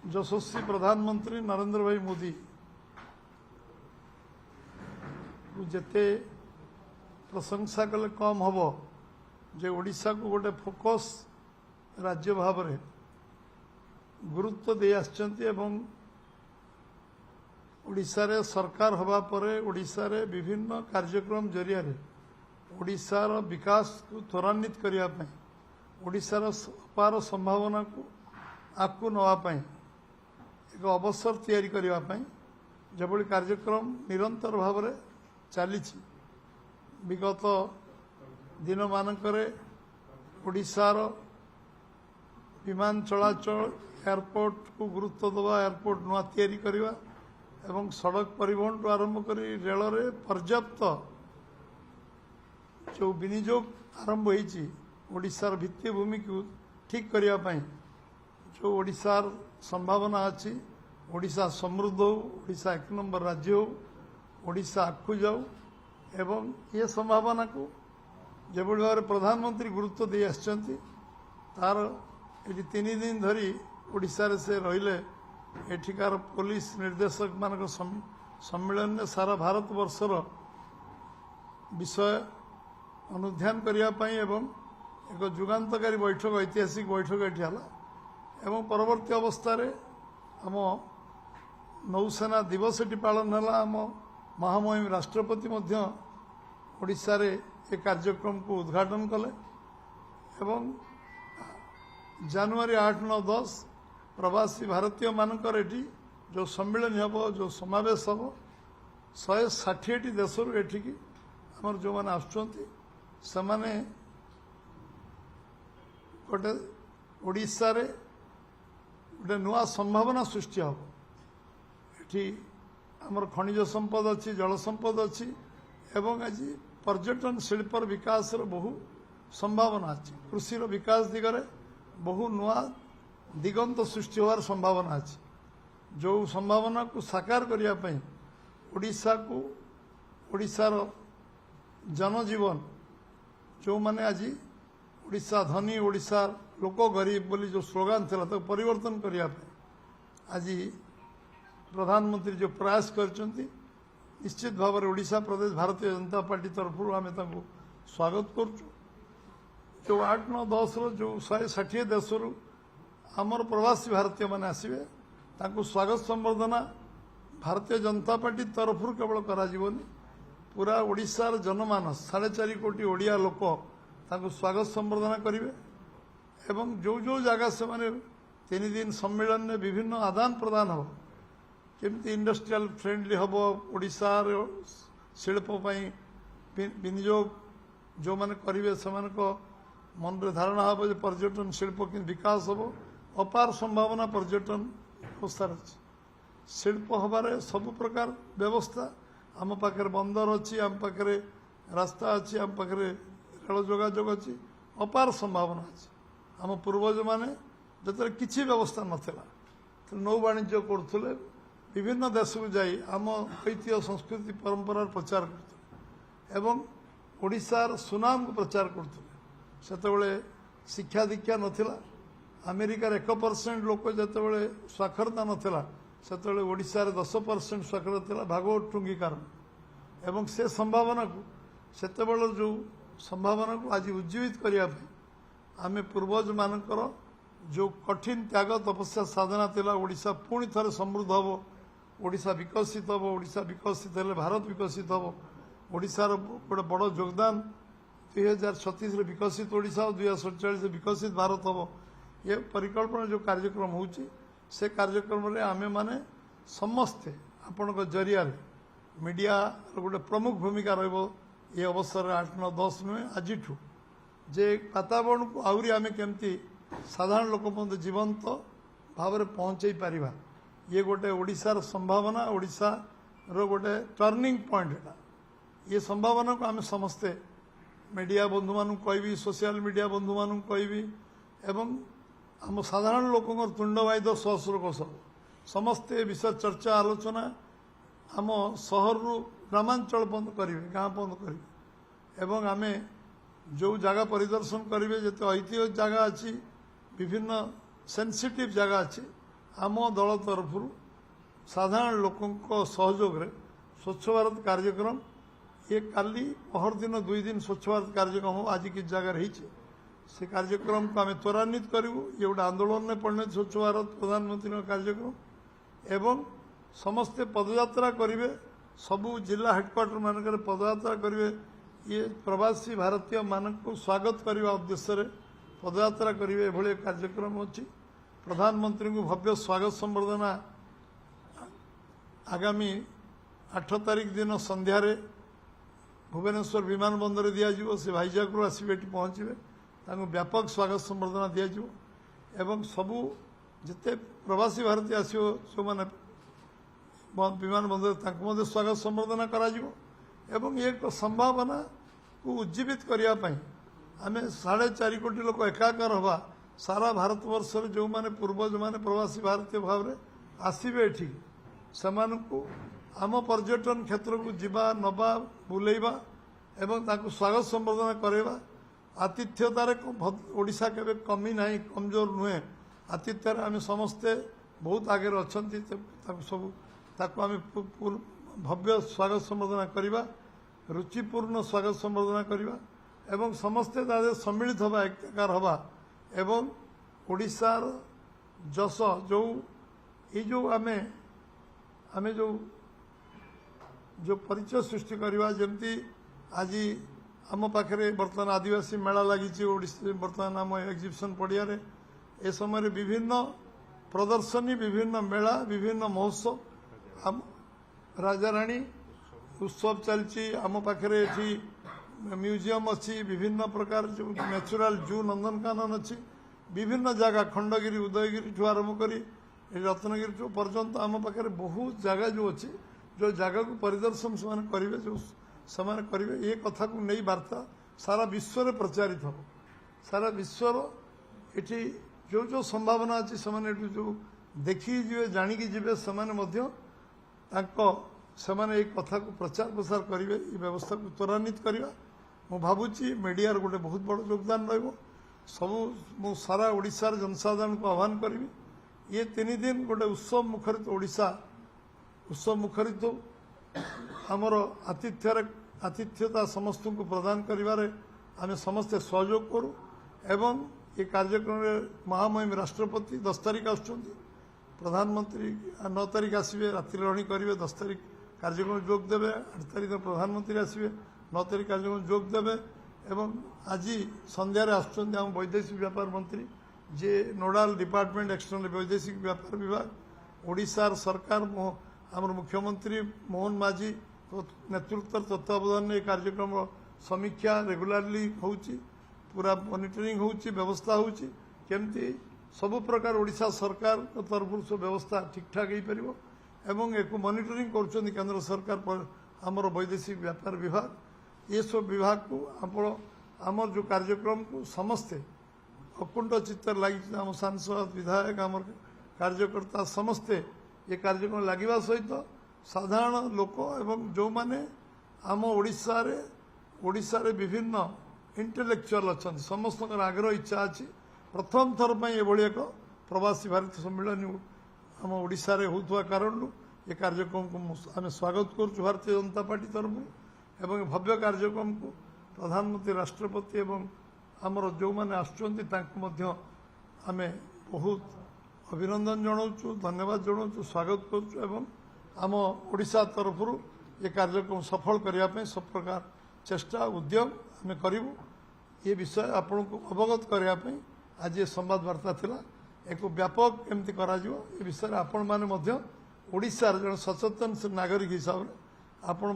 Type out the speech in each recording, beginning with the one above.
यशस्वी प्रधानमंत्री नरेंद्र भाई मोदी जेते प्रशंसा कले कम हम जे ओडिशा को गोटे फोकस राज्य भाव में गुरुत्व दे आछंती एवं ओडिशा रे सरकार हवा परे ओडिशा रे विभिन्न कार्यक्रम जरिया रे ओडिशार विकास को त्वरान्वित करिया पई ओडिशार अपार संभावना को आकु नवा पई एक अवसर तैयारी करिया पई जबली कार्यक्रम निरंतर भाव में चली विगत दिन मानकरे ओडिशार विमान चलाचल एयरपोर्ट को गुरुत्व दवा एयरपोर्ट नुआ तैयारी करिवा एवं सड़क परिवहन टू आरंभ करी रेल रे पर्याप्त जो विनियोग आरंभ होईची ओडिशार भित्तिभूमि को ठीक करिया पई जो ओडिशार संभावना अच्छी ओडिशा समृद्ध हो ओडिशा एक नंबर राज्य हो ओडिशा आगु जाऊ एवं ये संभावना को जो भाव प्रधानमंत्री गुरुत्व दे आछंती तार ये 3 दिन धरी ओडिशा रे से रहिले एठिकार पुलिस निर्देशक मान सम्मेलन में सारा भारत वर्षर विषय अनुध्यान करने एवं एक जुगान्तकारी बैठक ऐतिहासिक बैठक ये एवं परवर्ती अवस्था आम नौसेना दिवस पालन है आम महामहिम राष्ट्रपति ओडिशा रे ए कार्यक्रम को उद्घाटन कले एवं जनवरी 8, 9, 10 प्रवासी भारतीय मानकर एटी जो सम्मेलन हम जो समावेश हम 160 देश एठिकी आमर जो मैंने आसुँच से गोटे ओडिशा रे गोटे नुआ संभावना सृष्टि हम एठी आमर खनिज संपद अच्छी जल संपद अच्छी एवं आज पर्यटन शिल्पर विकास बहु संभावना अच्छी कृषि विकास दिगरे बहु नुआ दिगंत सृष्टि होवार संभावना अच्छी जो संभावना को साकार करने ओडिशा को ओडिशार जनजीवन जो माने आज ओडिशा धनी ओडिशा लोक गरीब बोली जो स्लोगान था तो परिवर्तन करने आज प्रधानमंत्री जो प्रयास करचंती निश्चित भाव में ओडिशा प्रदेश भारतीय जनता पार्टी तरफ आम स्वागत करुचु जो 8, 9, 10 जो 160 देश आमर प्रवासी भारतीय माने आसवे स्वागत संबर्धना भारतीय जनता पार्टी तरफ केवल करा पूरा ओडिशार जनमानस 4.5 कोटी ओडिया लोक स्वागत संबर्धना करेंगे एवं जो जो जगह से माने 3 दिन सम्मेलन में विभिन्न आदान प्रदान हो केमती इंडस्ट्रियल फ्रेंडली हम ओडिशार शिल्प विनियोग जो माने करेंगे से मन रे धारणा हम पर्यटन शिल्प कि विकास हम अपार संभावना पर्यटन अवस्था अच्छी शिल्प हबार सब प्रकार व्यवस्था आम पाखे बंदर अच्छी आम पाखे रास्ता अच्छी आम पाखे रेल जोगाजोग अच्छी अपार संभावना अच्छी आम पूर्वज माने जो किसी व्यवस्था नाला नौ वाणिज्य करुले विभिन्न देश को जाई आम ऐतिह्य संस्कृति परंपरार प्रचार करते एवं ओडिशार सुनाम को प्रचार करते सेतबेले शिक्षा दीक्षा नथिला अमेरिकार 1% लोक जितेबाला साक्षरता नथिला सेतबेले ओडिशार 10% साक्षरता थिला भागवत टुंगी कारण एवं से संभावना को सेतबेले जो संभावना को आज उज्जीवित करिया आमे पूर्वज मानकर जो कठिन त्याग तपस्या साधना थिला ओडिशा पुणी थरे समृद्ध हम ओडिशा विकसित हम ओडिशा विकसित हेले भारत विकसित हम ओडिशार गोटे बड़ योगदान 2036 विकसित ओडिशा और 2047 विकसित भारत हम ये परिकल्पना जो कार्यक्रम होची से कार्यक्रम रे आमे माने समस्ते आपण जरिया मीडिया गोटे प्रमुख भूमिका रहिबो ये अवसर 8, 9, 10 नुहे आज जे वातावरण को आहरी आमे केमती साधारण लोक मध्य जीवंत भाव में पहुँचे पारिबा ये गोटे ओडिशार संभावना ओडिशा रो गोटे टर्निंग पॉइंट है ये संभावना को आमे समस्ते मीडिया बंधु मानू कहबी सोशल मीडिया बंधु मानू कहबी एवं आम साधारण लोकों तुंडवाद सहस्रकोश समस्ते विषय चर्चा आलोचना आम सहर ग्रामांचल बंद करेंगे गाँ बंद करेंगे एवं आमे जो जगह परिदर्शन करेंगे जिते ऐतिह्य जगह अच्छी विभिन्न सेंसिटिव जगह अच्छी आम दल तरफ साधारण लोकों सहयोग रे स्वच्छ भारत कार्यक्रम ये काली पहर दिन 2 दिन स्वच्छ भारत कार्यक्रम हो आज किस जगह रही से कार्यक्रम को आम त्वरान्वित करूँ ये गोटे आंदोलन में परिणत स्वच्छ भारत प्रधानमंत्री कार्यक्रम एवं समस्ते पदयात्रा करेंगे सबू जिला हेडक्वार्टर मानक पदयात्रा करेंगे ये प्रवासी भारतीय मानक को स्वागत करने उद्देश्य पदयात्रा करेंगे ये कार्यक्रम अच्छी प्रधानमंत्री को भव्य स्वागत संबर्धना आगामी 8 तारिख दिन संध्यारे भुवनेश्वर विमान बंदर दिज्व से भाईजाग आसवे पहुँचे व्यापक स्वागत संबर्धना दिज्व एवं सबू जिते प्रवासी भारतीय आसो जो मैंने विमान बंदर स्वागत संबर्धना एवं एक संभावना को उज्जीवित करने आम 4.5 कोटी लोक एकाकार हवा सारा भारत वर्ष जो मैंने पूर्वज मैंने प्रवासी भारतीय भाव में आसवे एठी सेमानकु आम पर्यटन क्षेत्र को जीवा नवा बुलेवा एवं ताकु स्वागत संबर्धना करवा आतिथ्यतार ओडिशा केबे कमी नहीं कमजोर नुहे आतिथ्यार आम समस्ते बहुत आगे अच्छा सब आम भव्य स्वागत संबर्धना करवा रुचिपूर्ण स्वागत संबर्धना करवा एवं समस्ते सम्मिलित हवा एकाकार हवा एवं ओडिशार जस जो ये जो आमे जो परिचय सृष्टि करवा जमती आज आम पाखे बर्तमान आदिवासी मेला लगी बर्तमान आम एग्जिबिशन पड़िया ए समय विभिन्न प्रदर्शनी विभिन्न मेला विभिन्न महोत्सव आम राजाराणी उत्सव चलती आम पाखे म्यूजियम अच्छी विभिन्न प्रकार जो नेचुरल जू नंदनकानन अच्छी विभिन्न जगह खंडगिरी उदयगिरी ठू आरंभ कर रत्नगिरी पर्यंत आम पाखे बहुत जगह जो अच्छी जो जगह को परिदर्शन से करेंगे जो से करेंगे ये कथा को नहीं वार्ता सारा विश्व में प्रचारित हो सारा विश्वर ये जो जो संभावना अच्छी से जो देखी जी जाणिकी जी से कथा को प्रचार प्रसार करेंगे ये व्यवस्था को त्वरान्वित करवा मु भावुची मीडिया गोटे बहुत बड़ योगदान सबू मु सारा ओडिशार जनसाधारण को आह्वान करी ये 3 दिन गोटे उत्सव मुखरित ओडिशा उत्सव मुखरित आमर आतिथ्यता समस्त को प्रदान करिवारे आमे समस्ते सहयोग करूँ एवं ये कार्यक्रम महामहिम राष्ट्रपति 10 तारिख आसुच्चंती प्रधानमंत्री 9 तारिख आसवे रात्रि रही करेंगे 10 तारिख कार्यक्रम जोग देवे 8 तारिख प्रधानमंत्री आसवे 9 तारिख कार्यक्रम जोग देवे एवं आज संध्यारे आसुच्चंती आम वैदेशिक व्यापार मंत्री जे नोडाल डिपार्टमेंट एक्सटर्नल वैदेशिक व्यापार विभाग ओडिशार सरकार आम मुख्यमंत्री मोहन माझी नेतृत्व तत्वावधान में कार्यक्रम समीक्षा रेगुलारली होउची पूरा मॉनिटरिंग होउची व्यवस्था होउची केमती सबु प्रकार ओडिशा सरकार तरफ से व्यवस्था ठीक ठाक हो पार एवं एक मॉनिटरिंग कर केंद्र सरकार आमर वैदेशिक व्यापार विभाग ये सब विभाग को आमर जो कार्यक्रम को समस्ते अकुंठ चित्तर लगी आम सांसद विधायक आम कार्यकर्ता समस्ते ये कार्यक्रम लगे सहित साधारण लोक एवं जो माने आम ओडिशा रे विभिन्न इंटेलेक्चुअल अच्छा समस्त आग्रह इच्छा अच्छी प्रथम थर पर ये एक प्रवासी भारतीय सम्मेलन आम ओडिशा रे होता कारण ये कार्यक्रम को आम स्वागत करुँ भारतीय जनता पार्टी तरफ एवं भव्य कार्यक्रम को प्रधानमंत्री राष्ट्रपति एवं आमर जो मैंने आमे बहुत अभिनंदन जनाऊँ धन्यवाद जनाऊँ स्वागत करुँ एवं आम ओडिशा तरफ ये कार्यक्रम सफल करने सब प्रकार चेष्टा उद्यम आम करूँ ये विषय आपण को अवगत करने आज ये संवाद वार्ता थिला एक व्यापक केमती करा ये विषय आपण माने ओडिशार जन सचेतन नागरिक हिसाब से आपण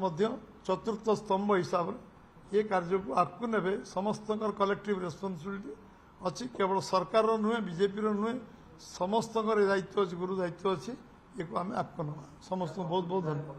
चतुर्थ स्तंभ हिसाब से ये कार्य को आपको नेबे समस्त कलेक्टिव रेस्पॉन्सिबिलिटी अच्छी केवल सरकार नुहे बीजेपी नुहे समस्त दायित्व अच्छी गुरु दायित्व अच्छी ये आम आपको नवा समस्त बहुत बहुत धन्यवाद।